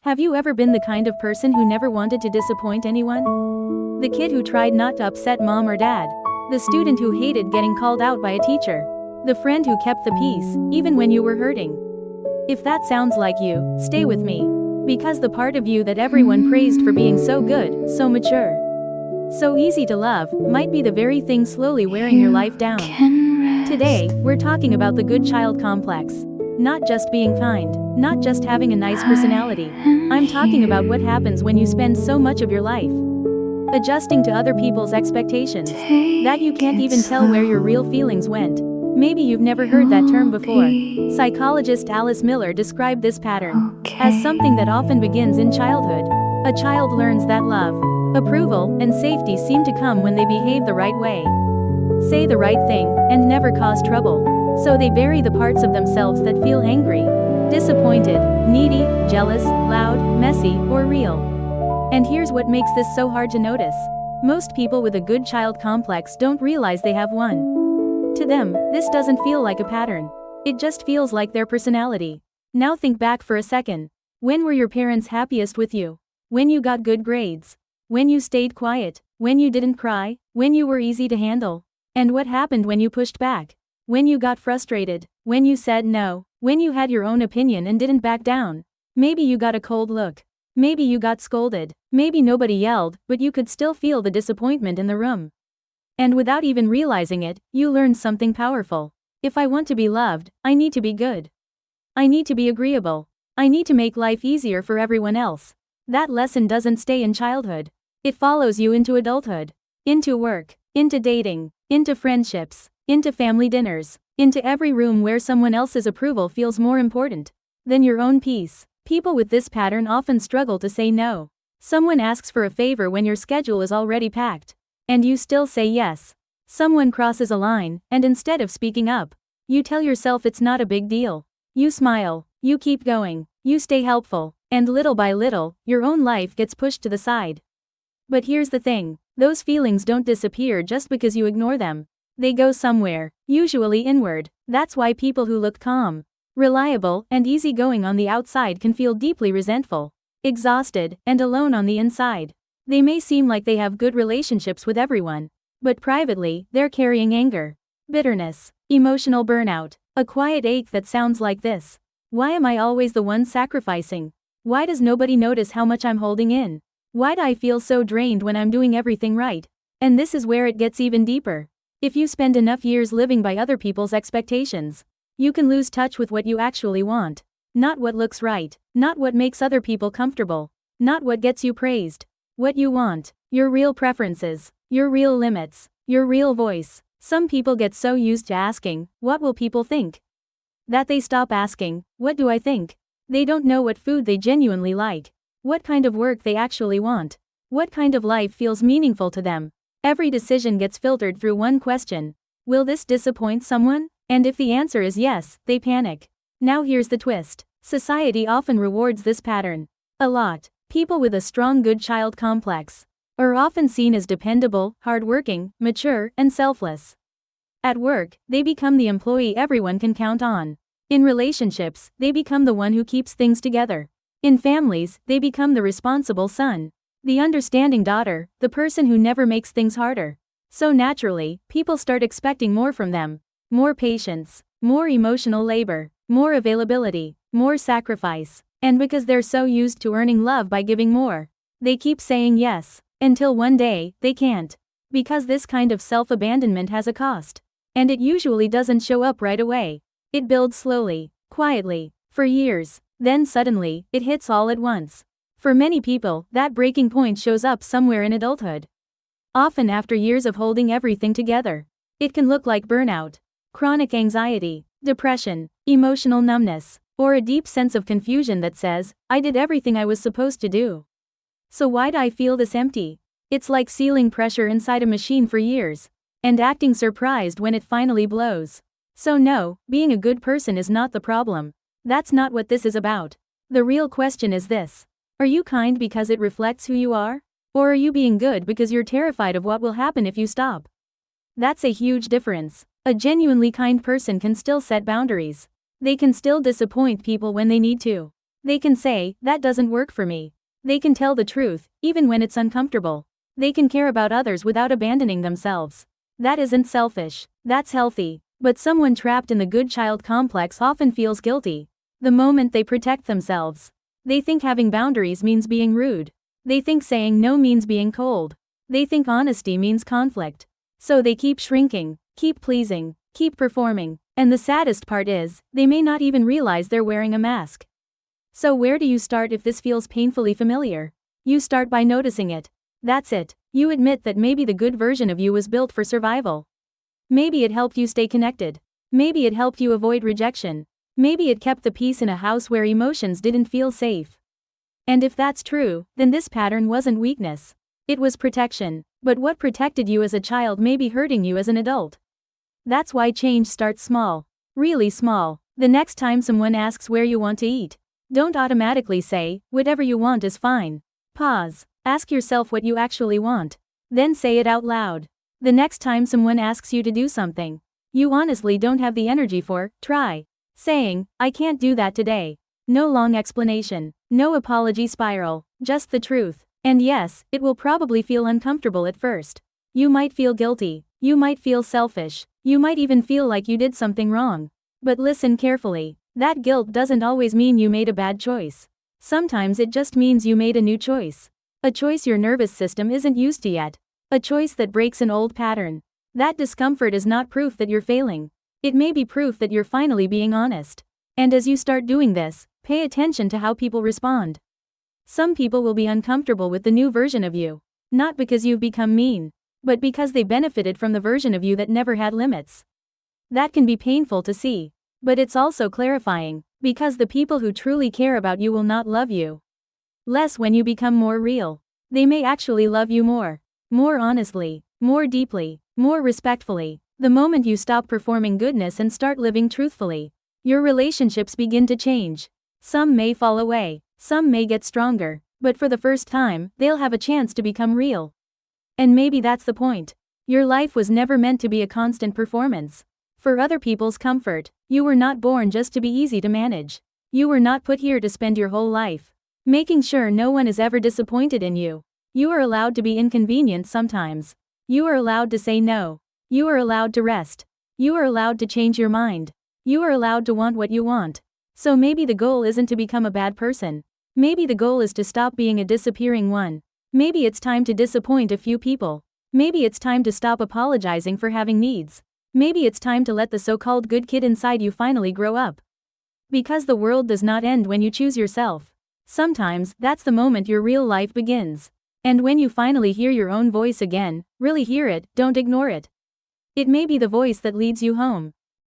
Have you ever been the kind of person who never wanted to disappoint anyone? The kid who tried not to upset mom or dad. The student who hated getting called out by a teacher. The friend who kept the peace, even when you were hurting. If that sounds like you, stay with me. Because the part of you that everyone praised for being so good, so mature, so easy to love, might be the very thing slowly wearing your life down. Today, we're talking about the good child complex. Not just being kind, not just having a nice personality. I'm talking about what happens when you spend so much of your life adjusting to other people's expectations that you can't even tell where your real feelings went. Maybe you've never heard that term before. Psychologist Alice Miller described this pattern as something that often begins in childhood. A child learns that love, approval, and safety seem to come when they behave the right way, say the right thing, and never cause trouble. So they bury the parts of themselves that feel angry, disappointed, needy, jealous, loud, messy, or real. And here's what makes this so hard to notice. Most people with a good child complex don't realize they have one. To them, this doesn't feel like a pattern. It just feels like their personality. Now think back for a second. When were your parents happiest with you? When you got good grades? When you stayed quiet? When you didn't cry? When you were easy to handle? And what happened when you pushed back? When you got frustrated? When you said no? When you had your own opinion and didn't back down? Maybe you got a cold look. Maybe you got scolded. Maybe nobody yelled, but you could still feel the disappointment in the room. And without even realizing it, you learned something powerful. If I want to be loved, I need to be good. I need to be agreeable. I need to make life easier for everyone else. That lesson doesn't stay in childhood. It follows you into adulthood, into work, into dating, into friendships, into family dinners, into every room where someone else's approval feels more important than your own peace. People with this pattern often struggle to say no. Someone asks for a favor when your schedule is already packed, and you still say yes. Someone crosses a line, and instead of speaking up, you tell yourself it's not a big deal. You smile, you keep going, you stay helpful, and little by little, your own life gets pushed to the side. But here's the thing, those feelings don't disappear just because you ignore them. They go somewhere, usually inward. That's why people who look calm, reliable, and easygoing on the outside can feel deeply resentful, exhausted, and alone on the inside. They may seem like they have good relationships with everyone, but privately, they're carrying anger, bitterness, emotional burnout, a quiet ache that sounds like this. Why am I always the one sacrificing? Why does nobody notice how much I'm holding in? Why do I feel so drained when I'm doing everything right? And this is where it gets even deeper. If you spend enough years living by other people's expectations, you can lose touch with what you actually want. Not what looks right, not what makes other people comfortable, not what gets you praised. What you want, your real preferences, your real limits, your real voice. Some people get so used to asking, "What will people think?" that they stop asking, "What do I think?" They don't know what food they genuinely like, what kind of work they actually want, what kind of life feels meaningful to them. Every decision gets filtered through one question: will this disappoint someone? And if the answer is yes, they panic. Now here's the twist. Society often rewards this pattern a lot. People with a strong good child complex are often seen as dependable, hardworking, mature, and selfless. At work, they become the employee everyone can count on. In relationships, they become the one who keeps things together. In families, they become the responsible son, the understanding daughter, the person who never makes things harder. So naturally, people start expecting more from them. More patience, more emotional labor, more availability, more sacrifice. And because they're so used to earning love by giving more, they keep saying yes, until one day, they can't. Because this kind of self-abandonment has a cost. And it usually doesn't show up right away. It builds slowly, quietly, for years. Then suddenly, it hits all at once. For many people, that breaking point shows up somewhere in adulthood. Often after years of holding everything together. It can look like burnout, chronic anxiety, depression, emotional numbness, or a deep sense of confusion that says, "I did everything I was supposed to do. So why do I feel this empty?" It's like sealing pressure inside a machine for years, and acting surprised when it finally blows. So no, being a good person is not the problem. That's not what this is about. The real question is this: are you kind because it reflects who you are? Or are you being good because you're terrified of what will happen if you stop? That's a huge difference. A genuinely kind person can still set boundaries. They can still disappoint people when they need to. They can say, that doesn't work for me. They can tell the truth, even when it's uncomfortable. They can care about others without abandoning themselves. That isn't selfish. That's healthy. But someone trapped in the good child complex often feels guilty. The moment they protect themselves. They think having boundaries means being rude. They think saying no means being cold. They think honesty means conflict. So they keep shrinking, keep pleasing, keep performing. And the saddest part is, they may not even realize they're wearing a mask. So where do you start if this feels painfully familiar? You start by noticing it. That's it. You admit that maybe the good version of you was built for survival. Maybe it helped you stay connected. Maybe it helped you avoid rejection. Maybe it kept the peace in a house where emotions didn't feel safe. And if that's true, then this pattern wasn't weakness. It was protection. But what protected you as a child may be hurting you as an adult. That's why change starts small. Really small. The next time someone asks where you want to eat, don't automatically say, whatever you want is fine. Pause. Ask yourself what you actually want. Then say it out loud. The next time someone asks you to do something you honestly don't have the energy for, try saying, I can't do that today. No long explanation. No apology spiral. Just the truth. And yes, it will probably feel uncomfortable at first. You might feel guilty. You might feel selfish. You might even feel like you did something wrong. But listen carefully. That guilt doesn't always mean you made a bad choice. Sometimes it just means you made a new choice. A choice your nervous system isn't used to yet. A choice that breaks an old pattern. That discomfort is not proof that you're failing. It may be proof that you're finally being honest. And as you start doing this, pay attention to how people respond. Some people will be uncomfortable with the new version of you. Not because you've become mean, but because they benefited from the version of you that never had limits. That can be painful to see. But it's also clarifying, because the people who truly care about you will not love you less when you become more real. They may actually love you more. More honestly, more deeply, more respectfully. The moment you stop performing goodness and start living truthfully, your relationships begin to change. Some may fall away, some may get stronger, but for the first time, they'll have a chance to become real. And maybe that's the point. Your life was never meant to be a constant performance. For other people's comfort, you were not born just to be easy to manage. You were not put here to spend your whole life making sure no one is ever disappointed in you. You are allowed to be inconvenient sometimes. You are allowed to say no. You are allowed to rest. You are allowed to change your mind. You are allowed to want what you want. So maybe the goal isn't to become a bad person. Maybe the goal is to stop being a disappearing one. Maybe it's time to disappoint a few people. Maybe it's time to stop apologizing for having needs. Maybe it's time to let the so-called good kid inside you finally grow up. Because the world does not end when you choose yourself. Sometimes, that's the moment your real life begins. And when you finally hear your own voice again, really hear it, don't ignore it. It may be the voice that leads you home.